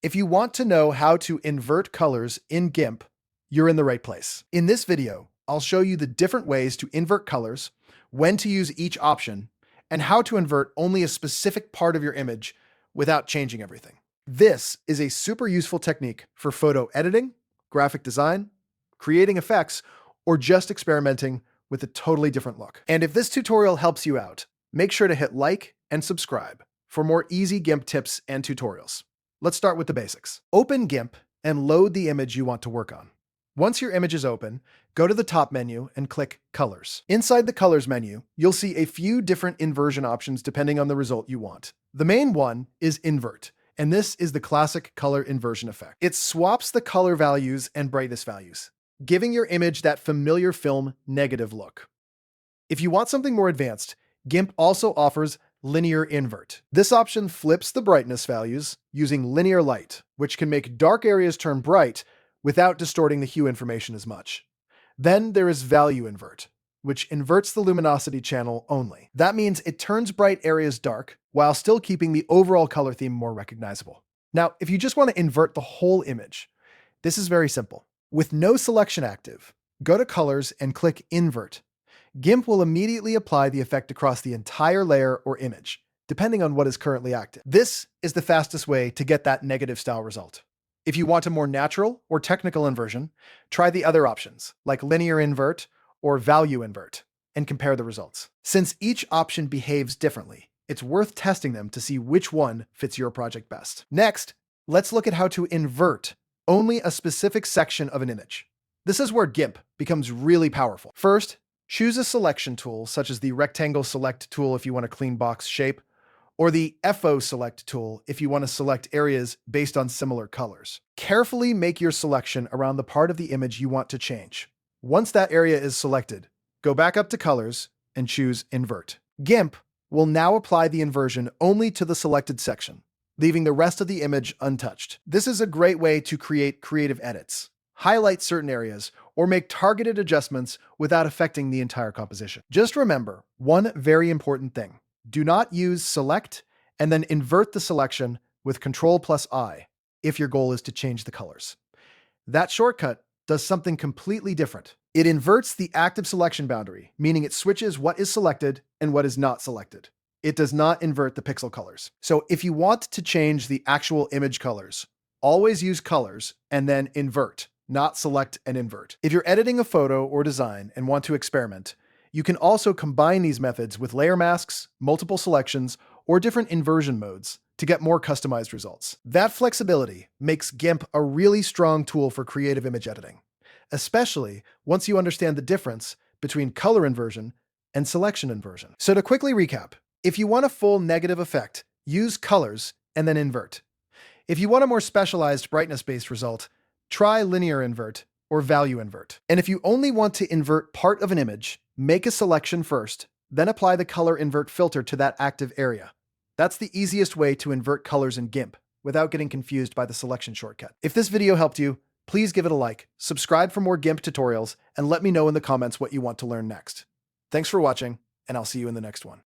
If you want to know how to invert colors in GIMP, you're in the right place. In this video, I'll show you the different ways to invert colors, when to use each option, and how to invert only a specific part of your image without changing everything. This is a super useful technique for photo editing, graphic design, creating effects, or just experimenting with a totally different look. And if this tutorial helps you out, make sure to hit like and subscribe for more easy GIMP tips and tutorials. Let's start with the basics. Open GIMP and load the image you want to work on. Once your image is open, go to the top menu and click Colors. Inside the Colors menu, you'll see a few different inversion options depending on the result you want. The main one is Invert, and this is the classic color inversion effect. It swaps the color values and brightness values, giving your image that familiar film negative look. If you want something more advanced, GIMP also offers Linear Invert. This option flips the brightness values using linear light, which can make dark areas turn bright without distorting the hue information as much. Then there is Value Invert, which inverts the luminosity channel only. That means it turns bright areas dark while still keeping the overall color theme more recognizable. Now, if you just want to invert the whole image, this is very simple. With no selection active, go to Colors and click Invert. GIMP will immediately apply the effect across the entire layer or image, depending on what is currently active. This is the fastest way to get that negative style result. If you want a more natural or technical inversion, try the other options, like Linear Invert or Value Invert, and compare the results. Since each option behaves differently, it's worth testing them to see which one fits your project best. Next, let's look at how to invert only a specific section of an image. This is where GIMP becomes really powerful. First, choose a selection tool, such as the Rectangle Select tool if you want a clean box shape, or the FO Select tool if you want to select areas based on similar colors. Carefully make your selection around the part of the image you want to change. Once that area is selected, go back up to Colors and choose Invert. GIMP will now apply the inversion only to the selected section, leaving the rest of the image untouched. This is a great way to create creative edits, highlight certain areas, or make targeted adjustments without affecting the entire composition. Just remember one very important thing. Do not use Select and then invert the selection with Ctrl+I if your goal is to change the colors. That shortcut does something completely different. It inverts the active selection boundary, meaning it switches what is selected and what is not selected. It does not invert the pixel colors. So if you want to change the actual image colors, always use Colors and then Invert, not Select and Invert. If you're editing a photo or design and want to experiment, you can also combine these methods with layer masks, multiple selections, or different inversion modes to get more customized results. That flexibility makes GIMP a really strong tool for creative image editing, especially once you understand the difference between color inversion and selection inversion. So to quickly recap, if you want a full negative effect, use Colors and then Invert. If you want a more specialized brightness-based result, try Linear Invert or Value Invert. And if you only want to invert part of an image, make a selection first, then apply the color invert filter to that active area. That's the easiest way to invert colors in GIMP without getting confused by the selection shortcut. If this video helped you, please give it a like, subscribe for more GIMP tutorials, and let me know in the comments what you want to learn next. Thanks for watching, and I'll see you in the next one.